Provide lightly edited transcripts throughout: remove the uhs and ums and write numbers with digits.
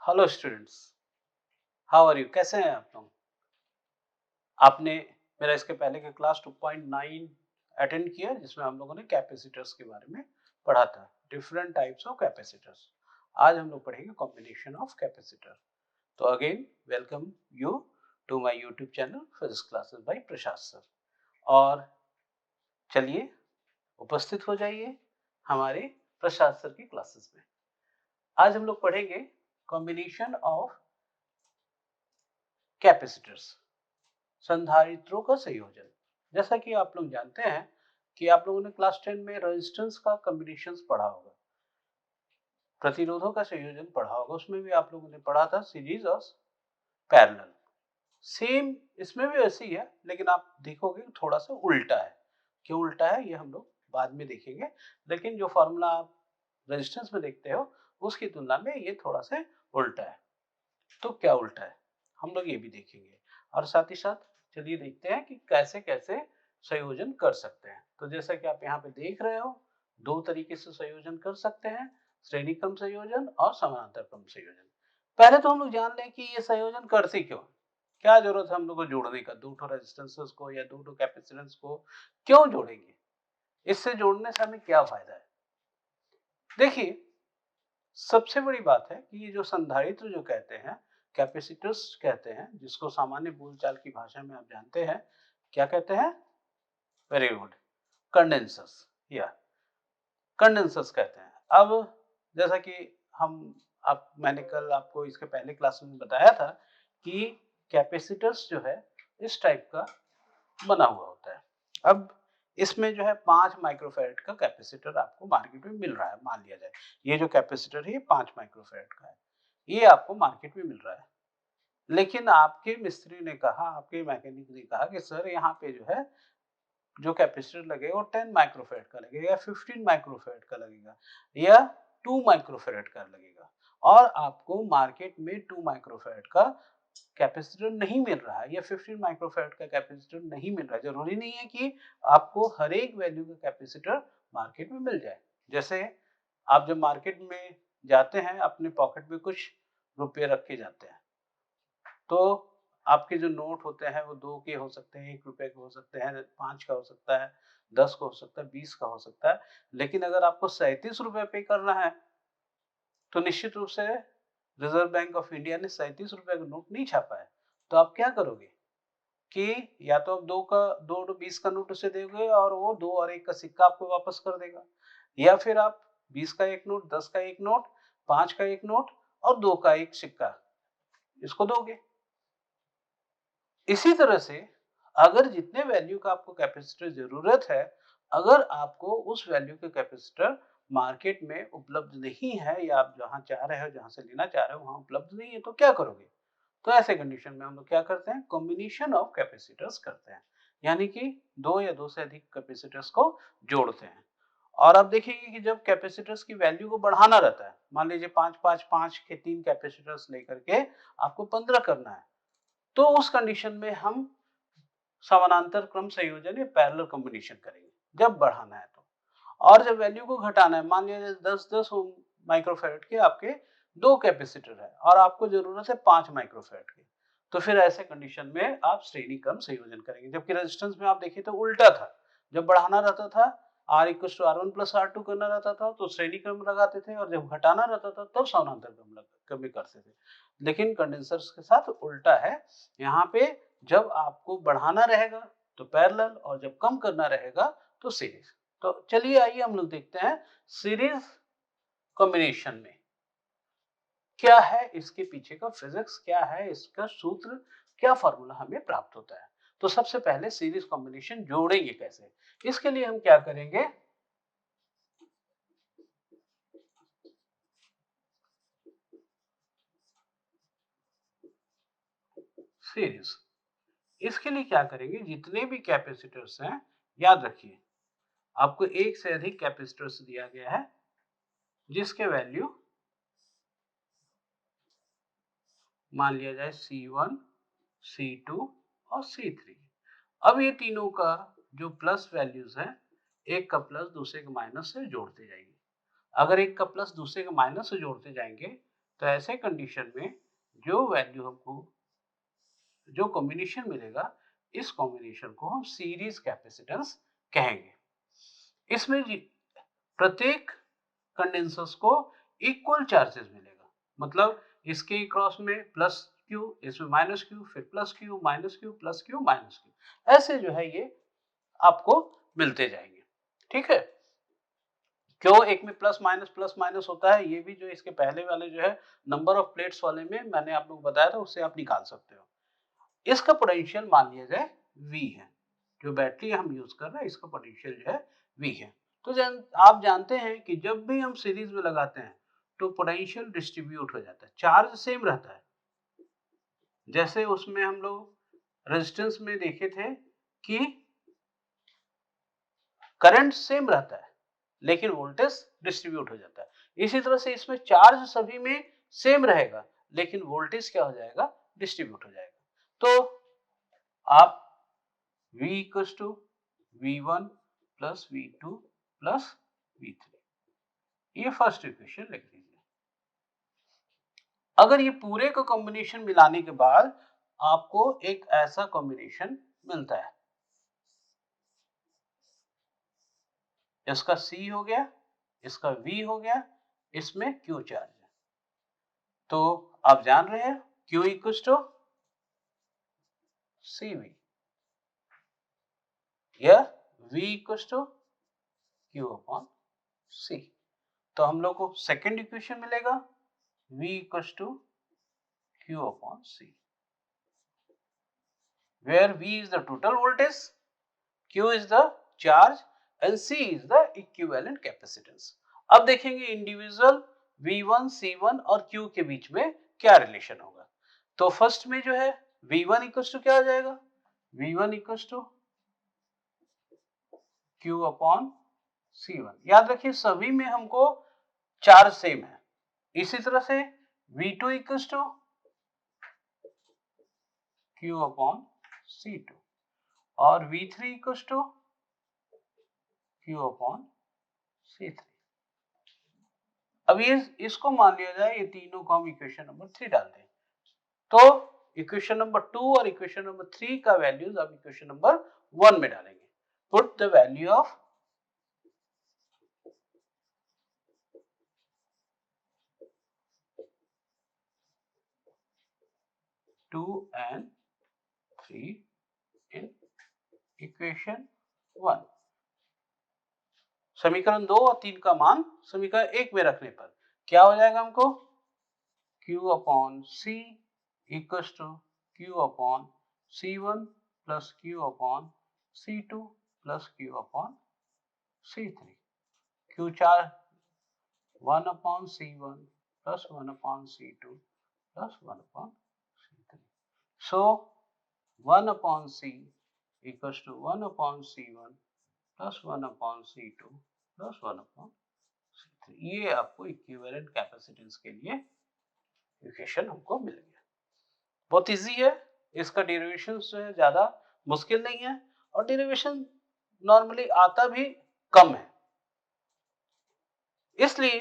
Hello students, how are you? कैसे हैं आप लोग? आपने मेरा इसके पहले का क्लास 2.9 अटेंड किया जिसमें हम लोगों ने कैपेसिटर्स के बारे में पढ़ा था, डिफरेंट टाइप्स ऑफ कैपेसिटर्स। आज हम लोग पढ़ेंगे कॉम्बिनेशन ऑफ कैपेसिटर। तो again welcome you to my YouTube channel physics classes by Prashant sir. और चलिए उपस्थित हो जाइए हमारे प्रशांत सर की क्लासेस में। आज हम लोग पढ़ेंगे कॉम्बिनेशन ऑफ कैपेसिटर्स, संधारित्रों का संयोजन। जैसा कि आप लोग जानते हैं कि आप लोगों ने क्लास 10 में रेजिस्टेंस का कॉम्बिनेशंस पढ़ा होगा, प्रतिरोधों का संयोजन पढ़ा होगा। उसमें भी आप लोगों ने पढ़ा था सीरीज और पैरेलल। सेम इसमें भी वैसे ही है, लेकिन आप देखोगे थोड़ा सा उल्टा है। क्यों उल्टा है ये हम लोग बाद में देखेंगे, लेकिन जो फॉर्मूला आप रेजिस्टेंस में देखते हो उसकी तुलना में ये थोड़ा सा उल्टा है। तो क्या उल्टा है हम लोग ये भी देखेंगे, और साथ ही साथ चलिए देखते हैं कि कैसे कैसे संयोजन कर सकते हैं। तो जैसा कि आप यहाँ पे देख रहे हो, दो तरीके से संयोजन कर सकते हैं, श्रेणी क्रम संयोजन और समानांतर क्रम संयोजन। पहले तो हम लोग जान लें कि ये संयोजन करते क्यों, क्या जरूरत है हम लोग को जोड़ने का, दो ठो रेजिस्टेंसेस को या दो ठो कैपेसिटेंस को क्यों जोड़ेंगे, इससे जोड़ने से हमें क्या फायदा है। देखिए, सबसे बड़ी बात है कि ये जो संधारित्र जो कहते हैं, कैपेसिटर्स कहते हैं, जिसको सामान्य बोलचाल की भाषा में आप जानते हैं क्या कहते हैं? वेरी गुड, कंडेंसर्स या कंडेंसर्स कहते हैं। अब जैसा कि हम आप मैंने कल आपको इसके पहले क्लास में बताया था कि कैपेसिटर्स जो है इस टाइप का बना हुआ होता है। अब इसमें जो है 5 माइक्रोफैराड का कैपेसिटर आपको मार्केट में मिल रहा है। मान लिया जाए ये जो कैपेसिटर है ये 5 माइक्रोफैराड का है, ये आपको मार्केट में मिल रहा है। लेकिन आपके मिस्त्री ने कहा, आपके मैकेनिक ने कहा कि सर यहाँ पे जो है जो कैपेसिटर लगेगा वो 10 माइक्रोफैराड का लगेगा या 15 माइक्रोफैराड का लगेगा या 2 माइक्रोफैराड का लगेगा, और आपको मार्केट में 2 माइक्रोफैराड का कैपेसिटर नहीं मिल रहा है या 15 माइक्रोफैराड का कैपेसिटर नहीं मिल रहा है। जरूरी नहीं है कि आपको हर एक वैल्यू का कैपेसिटर मार्केट में मिल जाए। जैसे आप जब मार्केट में जाते हैं, अपने पॉकेट में कुछ रुपए रख के जाते हैं, तो आपके जो नोट होते हैं वो 2 के हो सकते हैं, 1 रुपए के हो सकते हैं, 5 का हो सकता है, 10 का हो सकता है, 20 का हो सकता है। लेकिन अगर आपको 37 रुपए पे करना है तो निश्चित रूप से रिजर्व बैंक ऑफ इंडिया ने 37 रुपए का नोट नहीं छापा है। तो आप क्या करोगे कि या तो आप 2 20 का नोट उसे दोगे और वो 2 और 1 का सिक्का आपको वापस कर देगा, या फिर आप 20 का 1 नोट, 10 का 1 नोट, 5 का 1 नोट और 2 का 1 सिक्का इसको दोगे। इसी तरह से अगर जितने वैल्यू का आपको कैपेसिटर जरूरत है, अगर आपको उस वैल्यू के कैपेसिटर मार्केट में उपलब्ध नहीं है या आप जहां चाह रहे हो, जहां से लेना चाह रहे हो वहां उपलब्ध नहीं है, तो क्या करोगे? तो ऐसे कंडीशन में हम लोग क्या करते हैं? कॉम्बिनेशन ऑफ कैपेसिटर्स करते हैं, यानी कि दो या दो से अधिक कैपेसिटर्स को जोड़ते हैं। और आप देखेंगे कि जब कैपेसिटर्स की वैल्यू को बढ़ाना रहता है, मान लीजिए 5 5 5 के 3 कैपेसिटर्स लेकर के आपको 15 करना है, तो उस कंडीशन में हम समानांतर क्रम संयोजन या पैरेलल कॉम्बिनेशन करेंगे जब बढ़ाना है तो। और जब वैल्यू को घटाना है, मान लीजिए 10 माइक्रोफैराड के आपके दो कैपेसिटर है और आपको जरूरत है 5 माइक्रोफैराड की, तो फिर ऐसे कंडीशन में आप श्रेणी क्रम संयोजन करेंगे। जबकि रेजिस्टेंस में आप देखिए तो उल्टा था, जब बढ़ाना रहता था R equal to R1 plus R2 करना रहता था तो श्रेणी क्रम लगाते थे, और जब घटाना रहता था तब समानांतर क्रम करते थे। लेकिन कंडेंसर्स के साथ उल्टा है, यहाँ पे जब आपको बढ़ाना रहेगा तो पैरेलल और जब कम करना रहेगा तो सीरीज। तो चलिए आइए हम लोग देखते हैं सीरीज कॉम्बिनेशन में क्या है, इसके पीछे का फिजिक्स क्या है, इसका सूत्र क्या, फॉर्मूला हमें प्राप्त होता है। तो सबसे पहले सीरीज कॉम्बिनेशन जोड़ेंगे कैसे, इसके लिए हम क्या करेंगे? सीरीज, इसके लिए क्या करेंगे? जितने भी कैपेसिटर्स हैं, याद रखिए आपको एक से अधिक कैपेसिटर्स दिया गया है जिसके वैल्यू मान लिया जाए C1, C2 और C3। अब ये तीनों का जो प्लस वैल्यूज है, एक का प्लस दूसरे के माइनस से जोड़ते जाएंगे। अगर एक का प्लस दूसरे के माइनस से जोड़ते जाएंगे तो ऐसे कंडीशन में जो वैल्यू हमको, जो कॉम्बिनेशन मिलेगा, इस कॉम्बिनेशन को हम सीरीज कैपेसिटेंस कहेंगे। इसमें प्रत्येक कंडेंसर्स को इक्वल चार्जेस मिलेगा, मतलब इसके क्रॉस में प्लस क्यू, इसमें माइनस क्यू, फिर plus Q, minus Q, plus Q, minus Q, ऐसे जो है ये आपको मिलते जाएंगे। ठीक है, क्यों एक में प्लस माइनस होता है, ये भी जो इसके पहले वाले जो है नंबर ऑफ प्लेट्स वाले में मैंने आप लोग बताया था, उससे आप निकाल सकते हो। इसका पोटेंशियल मान लिया जाए V है, जो बैटरी हम यूज कर रहे हैं इसका पोटेंशियल जो है V है। तो आप जानते हैं कि जब भी हम सीरीज में लगाते हैं तो पोटेंशियल डिस्ट्रीब्यूट हो जाता है, चार्ज सेम रहता है। जैसे उसमें हम लोग रेजिस्टेंस में देखे थे कि करंट सेम रहता है लेकिन वोल्टेज डिस्ट्रीब्यूट हो जाता है, इसी तरह से इसमें चार्ज सभी में सेम रहेगा लेकिन वोल्टेज क्या हो जाएगा, डिस्ट्रीब्यूट हो जाएगा। तो आप V equals to V1 plus V2 plus V3, ये फर्स्ट इक्वेशन लिख लीजिए। अगर ये पूरे का कॉम्बिनेशन मिलाने के बाद आपको एक ऐसा कॉम्बिनेशन मिलता है, इसका C हो गया, इसका V हो गया, इसमें Q चार्ज है, तो आप जान रहे हैं Q इक्वल्स टू CV या V equals to Q upon C। तो हम लोग को सेकेंड इक्वेशन मिलेगा V equals to Q upon C, where V is the total voltage, Q is the charge and C is the equivalent capacitance। अब देखेंगे individual V1, C1 और Q के बीच में क्या रिलेशन होगा। तो फर्स्ट में जो है V1 इक्वल्स टू क्या आ जाएगा, V1 equals to Q upon C1। याद रखिए सभी में हमको चार्ज सेम है, इसी तरह से V2 equals to Q upon C2 और V3 equals to Q upon C3। अब ये इसको मान लिया जाए, ये तीनों को हम इक्वेशन नंबर 3 डाल दें, तो इक्वेशन नंबर 2 और इक्वेशन नंबर 3 का वैल्यूज अब इक्वेशन नंबर 1 में डालेंगे। Put the value of two and 3 in equation 1। समीकरण 2 और 3 का मान समीकरण 1 में रखने पर क्या हो जाएगा हमको, Q upon C equals to Q upon C1 plus Q upon C2 plus Q upon C3। Q चार 1 upon C1 plus 1 upon C2 plus 1 upon C3। So 1 upon C equals to 1 upon C1 plus 1 upon C2 plus 1 upon C3। ये आपको equivalent capacitance के लिए equation हमको मिल गया। बहुत easy है, इसका डेरिवेशन जो है ज्यादा मुश्किल नहीं है और डेरिवेशन नॉर्मली आता भी कम है, इसलिए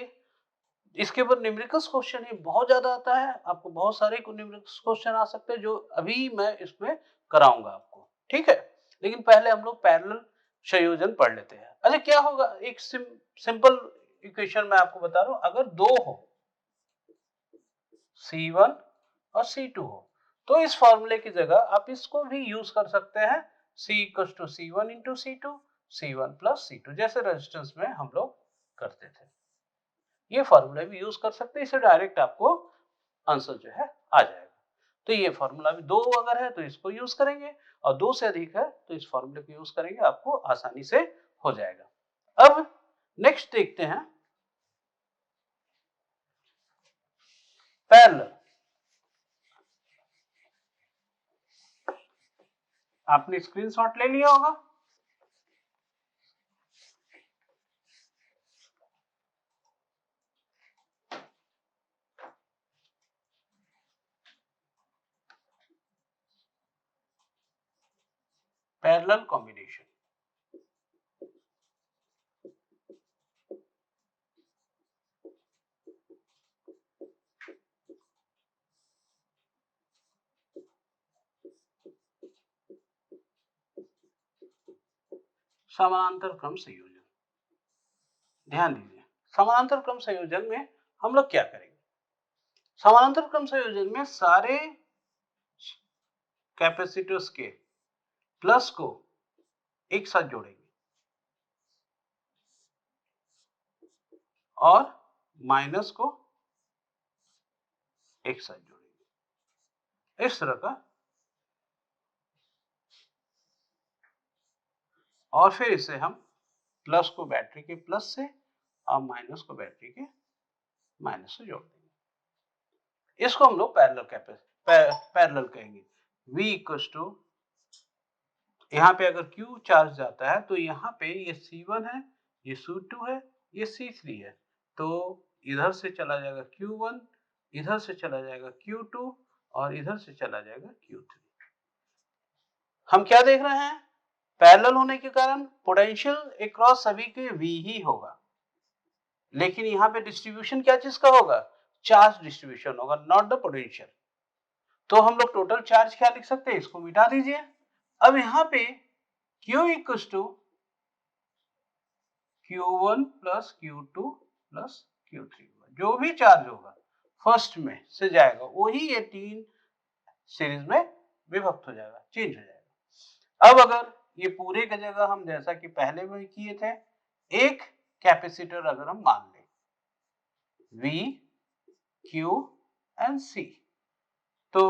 इसके ऊपर न्यूमेरिकल्स क्वेश्चन ही बहुत ज्यादा आता है। आपको बहुत सारे न्यूमेरिकल्स क्वेश्चन आ सकते हैं जो अभी मैं इसमें कराऊंगा आपको, ठीक है। लेकिन पहले हम लोग पैरेलल संयोजन पढ़ लेते हैं। अच्छा क्या होगा, एक सिंपल इक्वेशन मैं आपको बता रहा हूं, अगर दो हो C1 और C2 हो तो इस फॉर्मूले की जगह आप इसको भी यूज कर सकते हैं, C equals to C1 into C2, C1 plus C2, जैसे रेजिस्टेंस में हम लोग करते थे। ये फॉर्मूला भी यूज कर सकते हैं, इससे डायरेक्ट आपको आंसर जो है आ जाएगा। तो ये फॉर्मूला भी 2 अगर है तो इसको यूज करेंगे और 2 से अधिक है तो इस फॉर्मूले को यूज करेंगे, आपको आसानी से हो जाएगा। अब नेक्स्ट देखते हैं पैरेलल। आपने स्क्रीनशॉट ले लिया होगा, पैरेलल कॉम्बिनेशन। समानांतर क्रम संयोजन। ध्यान दीजिए, समानांतर क्रम संयोजन में हम लोग क्या करेंगे? समानांतर क्रम संयोजन में सारे कैपेसिटर्स के प्लस को एक साथ जोड़ेंगे और माइनस को एक साथ जोड़ेंगे, इस तरह का। और फिर इसे हम प्लस को बैटरी के प्लस से और माइनस को बैटरी के माइनस से जोड़ देंगे। इसको हम लोग पैरेलल कहेंगे। V इक्वल्स टू, यहाँ पे अगर Q चार्ज जाता है तो यहाँ पे ये C1 है, ये C2 है, ये C3 है, तो इधर से चला जाएगा Q1, इधर से चला जाएगा Q2 और इधर से चला जाएगा Q3। हम क्या देख रहे हैं? पैरेलल होने के कारण पोटेंशियल अक्रॉस सभी के V ही होगा, लेकिन यहाँ पे डिस्ट्रीब्यूशन क्या चीज का होगा? चार्ज डिस्ट्रीब्यूशन होगा, नॉट द पोटेंशियल। तो हम लोग टोटल चार्ज क्या लिख सकते हैं? इसको मिटा दीजिए। अब यहाँ पे Q equals to Q1 plus Q2 plus Q3, जो भी चार्ज होगा फर्स्ट में से जाएगा वही ये तीन सीरीज में विभक्त हो जाएगा, चेंज हो जाएगा। अब अगर ये पूरे का जगह हम जैसा कि पहले में किए थे, एक कैपेसिटर अगर हम मान लें V, Q एंड C, तो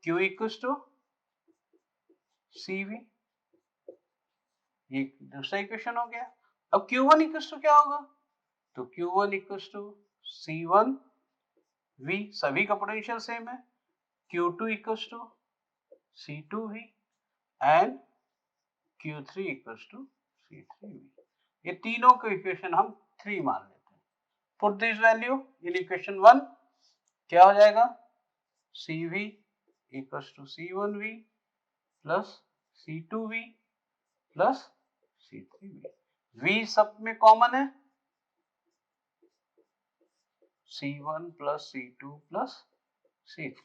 Q इक्वल्स टू CV, ये दूसरा इक्वेशन हो गया। अब Q1 इक्वल्स टू क्या होगा? तो Q1 equals to C1 V, सभी का पोटेंशियल सेम है। Q2 equals to C2 V and Q3 equals to C3 V। ये तीनों को इक्वेशन हम 3 मान लेते हैं। Put this value in equation 1, क्या हो जाएगा? CV equals to C1V plus C2V plus C3V। V सब में कॉमन है, C1 plus C2 plus C3।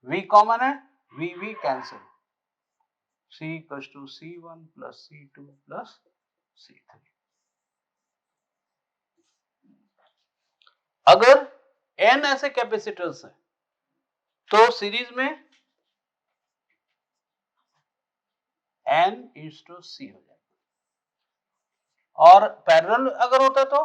V common है, V cancel, C equals to C1 plus C2 plus C3। अगर n ऐसे capacitors हैं तो सीरीज में n इज टू C हो जाएगा, और पैरेलल अगर होता तो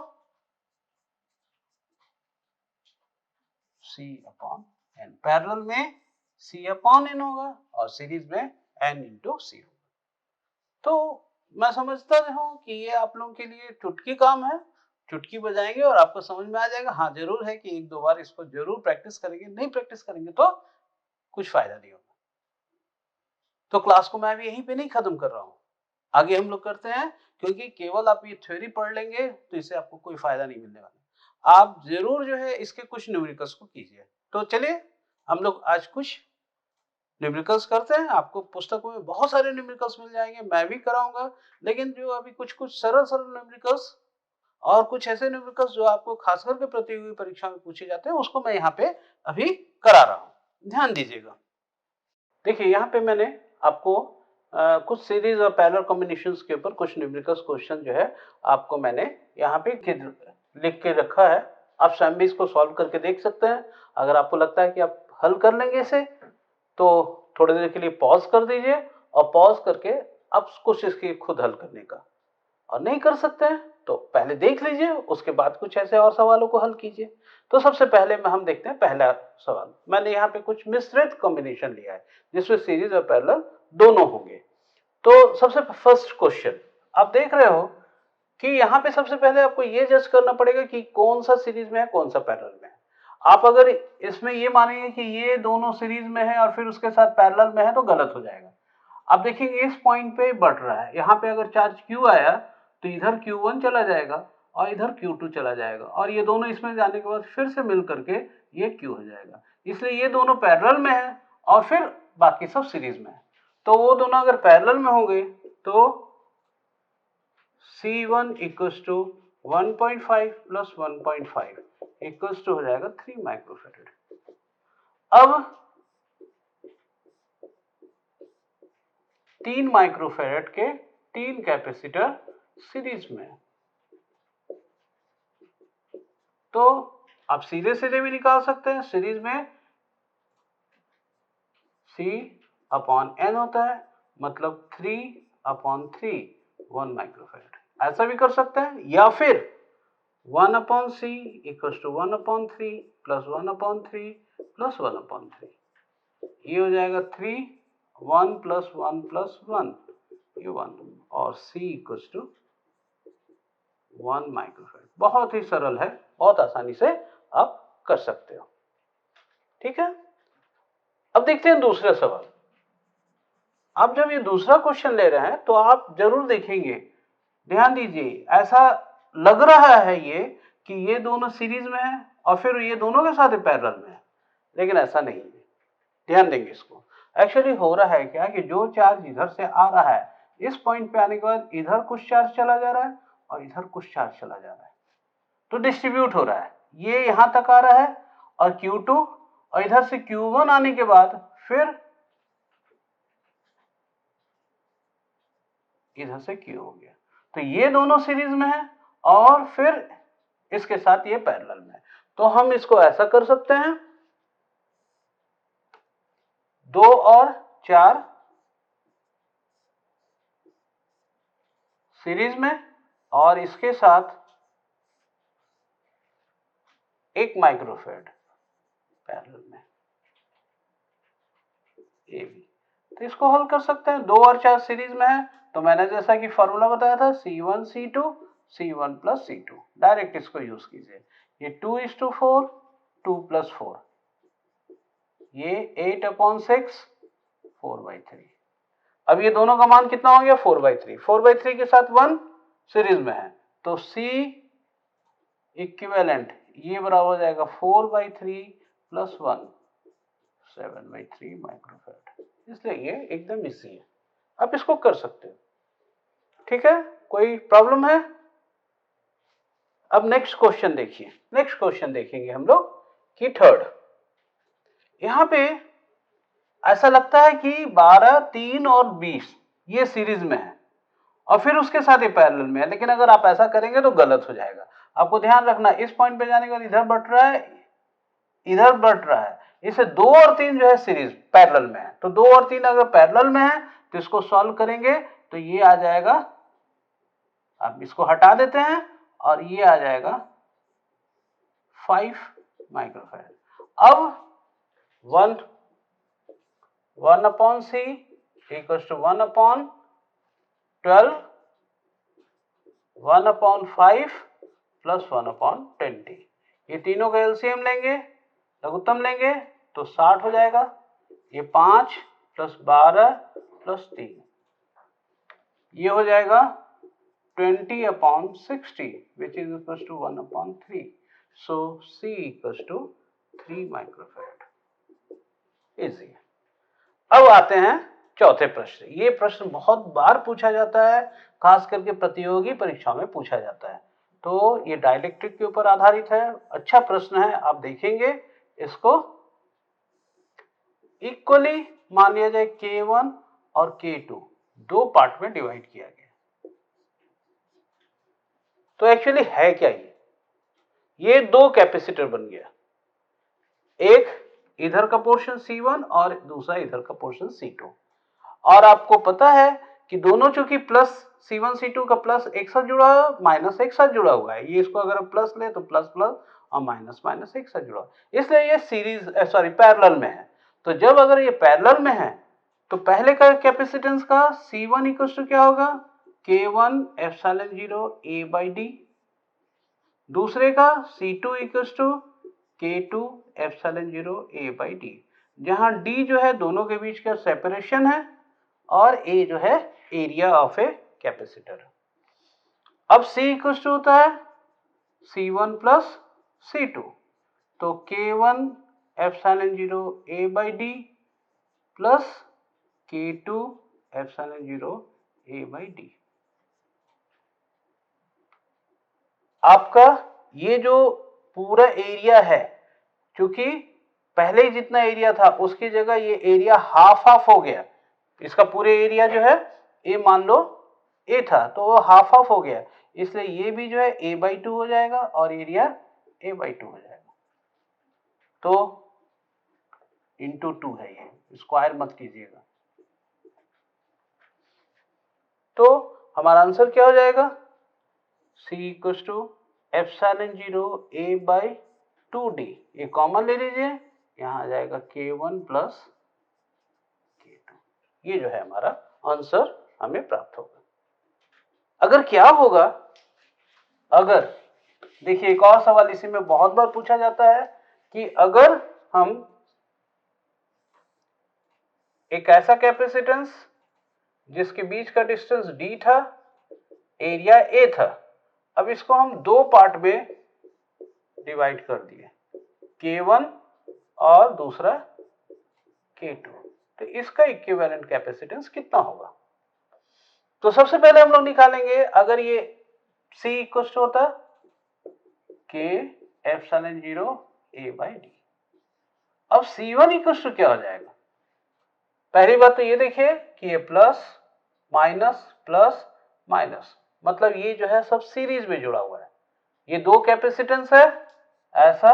C अपॉन n। पैरेलल में C अपॉन n होगा और सीरीज में n इंटू C होगा। तो मैं समझता हूँ कि ये आप लोगों के लिए चुटकी काम है, चुटकी बजाएंगे और आपको समझ में आ जाएगा। हाँ, जरूर है कि एक दो बार इसको जरूर प्रैक्टिस करेंगे, नहीं प्रैक्टिस करेंगे तो कुछ फायदा नहीं होगा। तो क्लास को मैं भी यहीं पे नहीं खत्म कर रहा हूँ, आगे हम लोग करते हैं, क्योंकि केवल आप ये थ्योरी पढ़ लेंगे तो इससे आपको कोई फायदा नहीं मिलने वाला। आप जरूर जो है इसके कुछ न्यूमेरिकल्स को कीजिए। तो चलिए हम लोग आज कुछ न्यूमेरिकल्स करते हैं। आपको पुस्तकों में बहुत सारे न्यूमेरिकल्स मिल जाएंगे, मैं भी कराऊंगा, लेकिन जो अभी कुछ सरल न्यूमेरिकल्स और कुछ ऐसे न्यूमेरिकल्स जो आपको खास करके प्रतियोगी परीक्षा में पूछे जाते हैं, उसको मैं यहाँ पे अभी करा रहा हूँ, ध्यान दीजिएगा। देखिए यहाँ पे मैंने आपको कुछ सीरीज और पैरेलल कॉम्बिनेशंस के ऊपर कुछ न्यूमेरिकल्स क्वेश्चन जो है आपको मैंने यहाँ पे लिख के रखा है। आप स्वयं भी इसको सॉल्व करके देख सकते हैं। अगर आपको लगता है कि आप हल कर लेंगे इसे, तो थोड़ी देर के लिए पॉज कर दीजिए और पॉज करके आप कोशिश कीजिए खुद हल करने का, और नहीं कर सकते हैं तो पहले देख लीजिए, उसके बाद कुछ ऐसे और सवालों को हल कीजिए। तो सबसे पहले में हम देखते हैं पहला सवाल। मैंने यहाँ पे कुछ मिश्रित कॉम्बिनेशन लिया है जिसमें सीरीज और पैरेलल दोनों होंगे। तो सबसे फर्स्ट क्वेश्चन आप देख रहे हो कि यहाँ पे सबसे पहले आपको ये जज करना पड़ेगा कि कौन सा सीरीज में है कौन सा पैरेलल में है। आप अगर इसमें ये मानेंगे कि ये दोनों सीरीज में है और फिर उसके साथ पैरेलल में है तो गलत हो जाएगा। आप देखिए इस पॉइंट पे बढ़ रहा है, यहाँ पे अगर चार्ज Q आया तो इधर Q1 चला जाएगा और इधर Q2 चला जाएगा, और ये दोनों इसमें जाने के बाद फिर से मिल करके ये Q हो जाएगा। इसलिए ये दोनों पैरेलल में है और फिर बाकी सब सीरीज में है। तो वो दोनों अगर पैरेलल में होंगे तो C1 equals to 1.5 plus 1.5 equals to हो जाएगा 3 माइक्रोफैराड। अब 3 माइक्रोफैराड के 3 कैपेसिटर सीरीज में। तो आप सीधे सीधे भी निकाल सकते हैं, सीरीज में C/n होता है, मतलब 3/3 1 माइक्रोफैराड। ऐसा भी कर सकते हैं, या फिर 1/C = 1/3 + 1/3 + 1/3, ये हो जाएगा 3, 1 + 1 + 1, ये 1, और C = 1 माइक्रोफैराड। बहुत ही सरल है, बहुत आसानी से आप कर सकते हो। ठीक है, अब देखते हैं दूसरा सवाल। आप जब ये दूसरा क्वेश्चन ले रहे हैं तो आप जरूर देखेंगे, ध्यान दीजिए, ऐसा लग रहा है ये कि ये दोनों सीरीज में है और फिर ये दोनों के साथ पैरेलल में है, लेकिन ऐसा नहीं है। ध्यान देंगे इसको। एक्चुअली हो रहा है क्या कि जो चार्ज इधर से आ रहा है, इस पॉइंट पे आने के बाद इधर कुछ चार्ज चला जा रहा है और इधर कुछ चार्ज चला जा रहा है, तो डिस्ट्रीब्यूट हो रहा है। ये यहां तक आ रहा है और Q2, और इधर से Q1 आने के बाद फिर इधर से Q हो गया। तो ये दोनों सीरीज में है और फिर इसके साथ ये पैरेलल में है। तो हम इसको ऐसा कर सकते हैं, 2 और 4 सीरीज में और इसके साथ 1 माइक्रोफैराड पैरेलल में, ये भी। तो इसको हल कर सकते हैं, 2 और 4 सीरीज में है, तो मैंने जैसा कि फॉर्मूला बताया था C1 C2 C1 + C2, direct इसको यूज कीजिए। ये 2:4 2 + 4, ये 8/6 4/3। अब ये दोनों का मान कितना हो गया, 4/3। 4/3 के साथ 1 सीरीज में है, तो C इक्विवेलेंट ये बराबर हो जाएगा 4/3 + 1 7/3 माइक्रोफैराड। इसलिए ये एकदम इजी है, आप इसको कर सकते हो। ठीक है, कोई प्रॉब्लम है? अब नेक्स्ट क्वेश्चन देखिए, नेक्स्ट क्वेश्चन देखेंगे हम लोग कि थर्ड। यहां पे ऐसा लगता है कि 12, 3 और 20 ये सीरीज में है और फिर उसके साथ ये पैरेलल में है, लेकिन अगर आप ऐसा करेंगे तो गलत हो जाएगा। आपको ध्यान रखना, इस पॉइंट पे जाने के बाद इधर बढ़ रहा है, इधर बढ़ रहा है, इसे 2 और 3 जो है सीरीज पैरेलल में है। तो 2 और 3 अगर पैरेलल में है तो इसको सॉल्व करेंगे तो ये आ जाएगा, आप इसको हटा देते हैं और ये आ जाएगा 5 माइक्रोफैराड। अब 1/C = 1/12 1/5 + 1/20। ये तीनों का एलसीएम लेंगे, लघुत्तम लेंगे तो 60 हो जाएगा। ये 5 + 12 + 3, ये हो जाएगा 20/60 which is equals to 1/3. So C = 3 microfarad. Easy. अब आते हैं चौथे प्रश्न। ये प्रश्न बहुत बार पूछा जाता है, खास करके प्रतियोगी परीक्षा में पूछा जाता है। तो ये डाइलेक्ट्रिक के ऊपर आधारित है, अच्छा प्रश्न है, आप देखेंगे इसको। इक्वली मान लिया जाए K1 और K2 दो पार्ट में डिवाइड किया गया। तो एक्चुअली है क्या ये दो कैपेसिटर बन गया, एक इधर का पोर्शन C1 और दूसरा इधर का पोर्शन C2। और आपको पता है कि दोनों चूंकि प्लस C1 C2 का प्लस एक साथ जुड़ा हुआ, माइनस एक साथ जुड़ा हुआ है। ये इसको अगर प्लस ले तो प्लस प्लस और माइनस माइनस एक साथ जुड़ा, इसलिए ये सीरीज पैरेलल में है। तो जब अगर ये पैरेलल में है तो पहले का कैपेसिटेंस का C1 इक्वल टू क्या होगा, K1 ε0 A/D। दूसरे का C2 equal to K2 ε0 A/D, जहां D जो है दोनों के बीच का सेपरेशन है और A जो है एरिया ऑफ ए कैपेसिटर। अब C इक्वल टू होता है C1 + C2, तो K1 ε0 A/D plus K2 ε0 A/D। आपका ये जो पूरा एरिया है, क्योंकि पहले ही जितना एरिया था उसकी जगह ये एरिया हाफ हाफ हो गया। इसका पूरे एरिया जो है ये मान लो ए था तो वो हाफ हाफ हो गया, इसलिए ये भी जो है a/2 हो जाएगा और एरिया a/2 हो जाएगा। तो इंटू 2 है, ये स्क्वायर मत कीजिएगा। तो हमारा आंसर क्या हो जाएगा, C equals to epsilon 0 a/2d, ये कॉमन ले लीजिए, यहाँ आ जाएगा k1 प्लस k2। ये जो है हमारा आंसर हमें प्राप्त होगा। अगर क्या होगा, अगर देखिए एक और सवाल इसी में बहुत बार पूछा जाता है कि अगर हम एक ऐसा कैपेसिटेंस जिसके बीच का डिस्टेंस d था, एरिया a था, अब इसको हम दो पार्ट में डिवाइड कर दिए, k1 और दूसरा k2, तो इसका इक्विवेलेंट कैपेसिटेंस कितना होगा। तो सबसे पहले हम लोग निकालेंगे, अगर ये C इक्वल टू होता k एप्सिलॉन 0 a/d। अब C1 इक्वल टू क्या हो जाएगा, पहली बात तो ये देखिए कि ये प्लस माइनस प्लस माइनस, मतलब ये जो है सब सीरीज में जुड़ा हुआ है, ये दो कैपेसिटेंस है ऐसा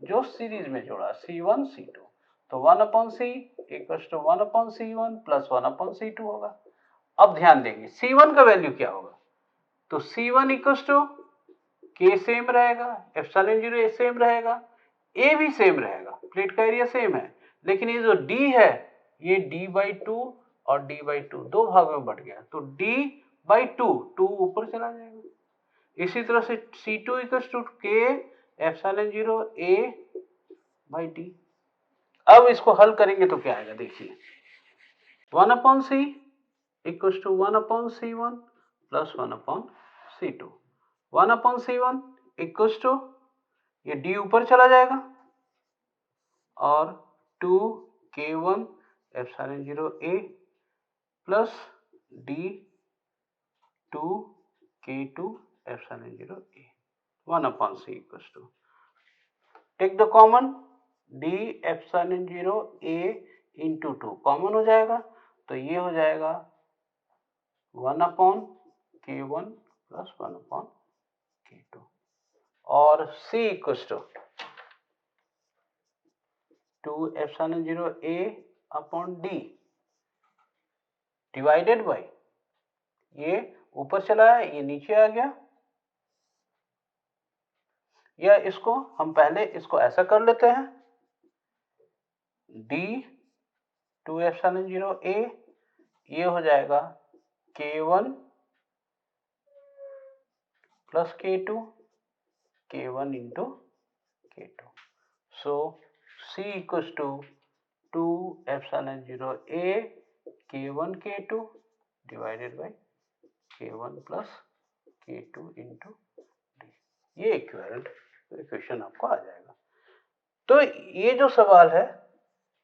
जो सीरीज में जुड़ा, C1 C2, तो 1/C equal to 1/C1 plus 1/C2 होगा। अब ध्यान देंगे C1 का वैल्यू क्या होगा, तो C1 equal to K same रहेगा, एप्सिलॉन 0 सेम रहेगा, A भी सेम रहेगा, प्लेट का एरिया सेम है, लेकिन ये जो D है ये D/2 और D/2 दो भागों में बट गया, तो D/2 2 ऊपर चला जाएगा। इसी तरह से C2 equal to K epsilon 0 a/d। अब इसको हल करेंगे तो क्या आएगा, देखिए 1/C equal to 1/C1 plus 1/C2, 1/C1 equal to ये d ऊपर चला जाएगा और 2k1 epsilon 0 a plus d2k2 epsilon 0 a, 1/C equal to take the common d epsilon 0 a into 2 common हो जाएगा, तो ये हो जाएगा 1/k1 प्लस 1/k2 और C equal to 2 epsilon 0 a upon d divided by, ये ऊपर चला है ये नीचे आ गया, या इसको हम पहले इसको ऐसा कर लेते हैं, d 2 एप्सिलॉन 0 a ये हो जाएगा k1 plus k2 k1 into k2, so C equal to 2 epsilon 0 a k1 k2 divided by k1 plus k2 into d, ये इक्विवेलेंट इक्वेशन आपको आ जाएगा। तो ये जो सवाल है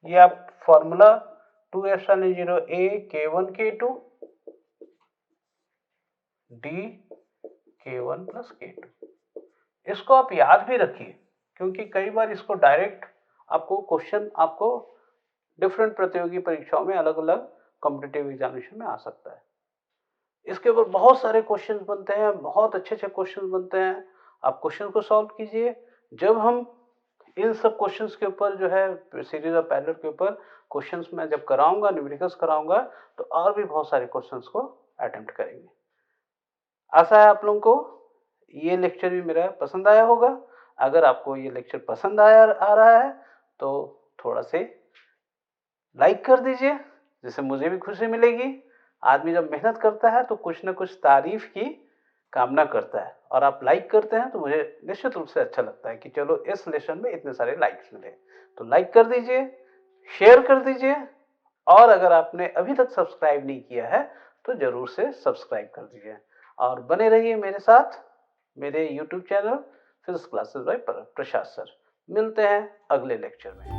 ये आप formula 2 epsilon 0 a k1 k2 d k1 plus k2, इसको आप याद भी रखिए, क्योंकि कई बार इसको डायरेक्ट आपको क्वेश्चन आपको डिफरेंट प्रतियोगी परीक्षाओं में अलग अलग कॉम्पिटिटिव एग्जामिनेशन में आ सकता है। इसके ऊपर बहुत सारे क्वेश्चंस बनते हैं, बहुत अच्छे अच्छे क्वेश्चंस बनते हैं, आप क्वेश्चन को सॉल्व कीजिए। जब हम इन सब क्वेश्चंस के ऊपर जो है सीरीज ऑफ पैरेलल के ऊपर क्वेश्चंस मैं जब कराऊंगा, न्यूमेरिकल्स कराऊंगा, तो और भी बहुत सारे क्वेश्चंस को अटेम्प्ट करेंगे। आशा है आप लोगों को ये लेक्चर भी मेरा पसंद आया होगा। अगर आपको ये लेक्चर पसंद आ रहा है तो थोड़ा से लाइक कर दीजिए, जिससे मुझे भी खुशी मिलेगी। आदमी जब मेहनत करता है तो कुछ ना कुछ तारीफ की कामना करता है, और आप लाइक करते हैं तो मुझे निश्चित रूप से अच्छा लगता है कि चलो इस लेसन में इतने सारे लाइक्स मिले। तो लाइक कर दीजिए, शेयर कर दीजिए, और अगर आपने अभी तक सब्सक्राइब नहीं किया है तो जरूर से सब्सक्राइब कर दीजिए, और बने रहिए मेरे साथ मेरे YouTube channel physics classes by Prashant sir. मिलते हैं अगले लेक्चर में।